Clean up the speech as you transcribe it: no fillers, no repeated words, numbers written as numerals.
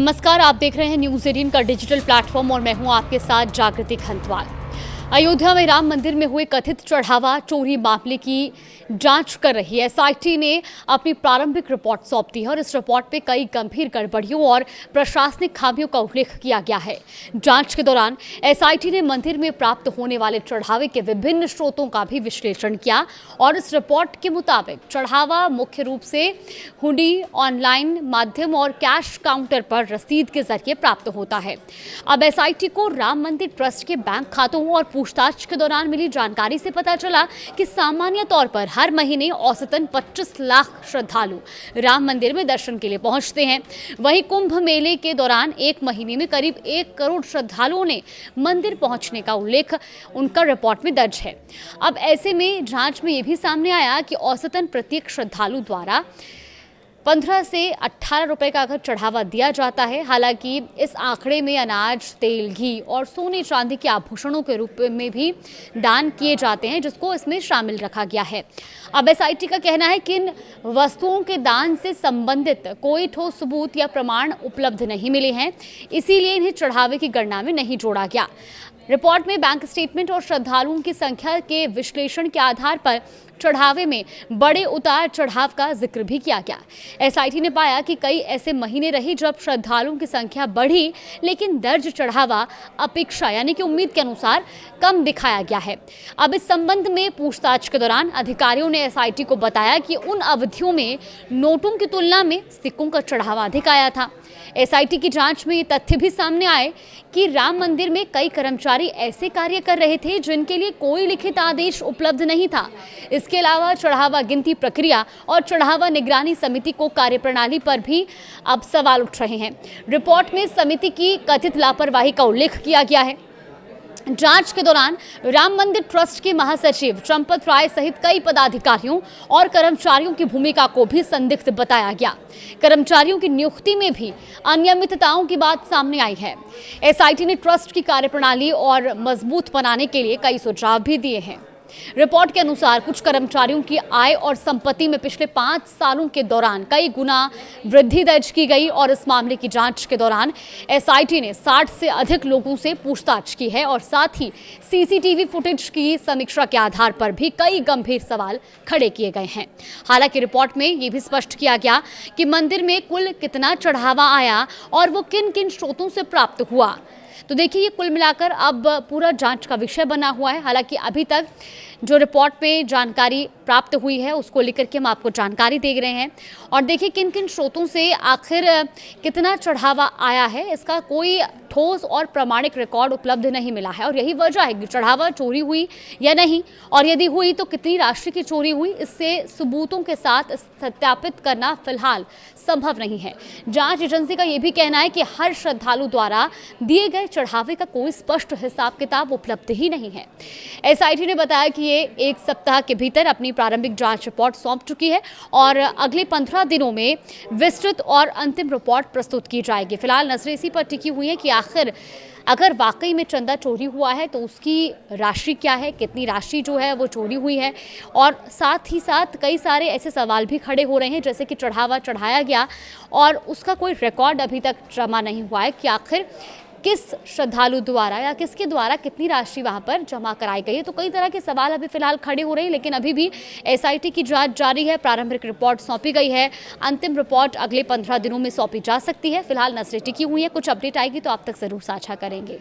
नमस्कार, आप देख रहे हैं न्यूज़ 18 का डिजिटल प्लेटफॉर्म और मैं हूं आपके साथ जागृति खंतवाल। अयोध्या में राम मंदिर में हुए कथित चढ़ावा चोरी मामले की जांच कर रही एसआईटी ने अपनी प्रारंभिक रिपोर्ट सौंप दी है और इस रिपोर्ट में कई गंभीर गड़बड़ियों और प्रशासनिक खामियों का उल्लेख किया गया है। जांच के दौरान एसआईटी ने मंदिर में प्राप्त होने वाले चढ़ावे के विभिन्न स्रोतों का भी विश्लेषण किया और इस रिपोर्ट के मुताबिक चढ़ावा मुख्य रूप से हुंडी, ऑनलाइन माध्यम और कैश काउंटर पर रसीद के जरिए प्राप्त होता है। अब एसआईटी को राम मंदिर ट्रस्ट के बैंक खातों और पूछताछ के दौरान मिली जानकारी से पता चला कि सामान्य तौर पर हर महीने औसतन 25 लाख श्रद्धालु राम मंदिर में दर्शन के लिए पहुंचते हैं। वहीं कुंभ मेले के दौरान एक महीने में करीब 1 करोड़ श्रद्धालुओं ने मंदिर पहुंचने का उल्लेख उनका रिपोर्ट में दर्ज है। अब ऐसे में जांच में यह भी सामने आया कि औसतन प्रत्येक श्रद्धालु द्वारा 15 से 18 रुपए का अगर चढ़ावा दिया जाता है। हालांकि इस आंकड़े में अनाज, तेल, घी और सोने चांदी के आभूषणों के रूप में भी दान किए जाते हैं, जिसको इसमें शामिल रखा गया है। अब एसआईटी का कहना है कि इन वस्तुओं के दान से संबंधित कोई ठोस सबूत या प्रमाण उपलब्ध नहीं मिले हैं, इसीलिए इन्हें चढ़ावे की गणना में नहीं जोड़ा गया। रिपोर्ट में बैंक स्टेटमेंट और श्रद्धालुओं की संख्या के विश्लेषण के आधार पर चढ़ावे में बड़े उतार चढ़ाव का जिक्र भी किया गया। एसआईटी ने पाया कि कई ऐसे महीने रहे जब श्रद्धालुओं की संख्या बढ़ी, लेकिन दर्ज चढ़ावा अपेक्षा यानी कि उम्मीद के अनुसार कम दिखाया गया है। अब इस संबंध में पूछताछ के दौरान अधिकारियों ने एसआईटी को बताया कि उन अवधियों में नोटों की तुलना में सिक्कों का चढ़ावा अधिक आया था। एसआईटी की जांच में ये तथ्य भी सामने आए कि राम मंदिर में कई कर्मचारी ऐसे कार्य कर रहे थे जिनके लिए कोई लिखित आदेश उपलब्ध नहीं था। इसके अलावा चढ़ावा गिनती प्रक्रिया और चढ़ावा निगरानी समिति को कार्यप्रणाली पर भी अब सवाल उठ रहे हैं। रिपोर्ट में समिति की कथित लापरवाही का उल्लेख किया गया है। जांच के दौरान राम मंदिर ट्रस्ट के महासचिव चंपत राय सहित कई पदाधिकारियों और कर्मचारियों की भूमिका को भी संदिग्ध बताया गया। कर्मचारियों की नियुक्ति में भी अनियमितताओं की बात सामने आई है। एसआईटी ने ट्रस्ट की कार्यप्रणाली और मजबूत बनाने के लिए कई सुझाव भी दिए हैं। रिपोर्ट के अनुसार कुछ कर्मचारियों की आय और संपत्ति में पिछले 5 सालों के दौरान कई गुना वृद्धि दर्ज की गई और इस मामले की जांच के दौरान एसआईटी ने 60 से अधिक लोगों से पूछताछ की है और साथ ही सीसीटीवी फुटेज की समीक्षा के आधार पर भी कई गंभीर सवाल खड़े किए गए हैं। हालांकि रिपोर्ट में ये भी स्पष्ट किया गया कि मंदिर में कुल कितना चढ़ावा आया और वो किन किन स्रोतों से प्राप्त हुआ। तो देखिए, ये कुल मिलाकर अब पूरा जांच का विषय बना हुआ है। हालांकि अभी तक जो रिपोर्ट में जानकारी प्राप्त हुई है उसको लेकर के हम आपको जानकारी दे रहे हैं और देखिए किन किन स्रोतों से आखिर कितना चढ़ावा आया है, इसका कोई ठोस और प्रामाणिक रिकॉर्ड उपलब्ध नहीं मिला है और यही वजह है कि चढ़ावा चोरी हुई या नहीं और यदि हुई तो कितनी राशि की चोरी हुई, इससे सबूतों के साथ सत्यापित करना फिलहाल संभव नहीं है। जांच एजेंसी का यह भी कहना है कि हर श्रद्धालु द्वारा दिए गए चढ़ावे का कोई स्पष्ट हिसाब किताब उपलब्ध ही नहीं है। एसआईटी ने बताया कि ये 1 सप्ताह के भीतर अपनी प्रारंभिक जांच रिपोर्ट सौंप चुकी है और अगले 15 दिनों में विस्तृत और अंतिम रिपोर्ट प्रस्तुत की जाएगी। फिलहाल नजरें इसी पर टिकी हुई है कि आखिर अगर वाकई में चंदा चोरी हुआ है तो उसकी राशि क्या है, कितनी राशि जो है वो चोरी हुई है और साथ ही साथ कई सारे ऐसे सवाल भी खड़े हो रहे हैं जैसे कि चढ़ावा चढ़ाया गया और उसका कोई रिकॉर्ड अभी तक जमा नहीं हुआ है कि आखिर किस श्रद्धालु द्वारा या किसके द्वारा कितनी राशि वहां पर जमा कराई गई है। तो कई तरह के सवाल अभी फिलहाल खड़े हो रहे हैं, लेकिन अभी भी एसआईटी की जांच जारी है। प्रारंभिक रिपोर्ट सौंपी गई है, अंतिम रिपोर्ट अगले 15 दिनों में सौंपी जा सकती है। फिलहाल नजरें टिकी हुई है, कुछ अपडेट आएगी तो आप तक जरूर साझा करेंगे।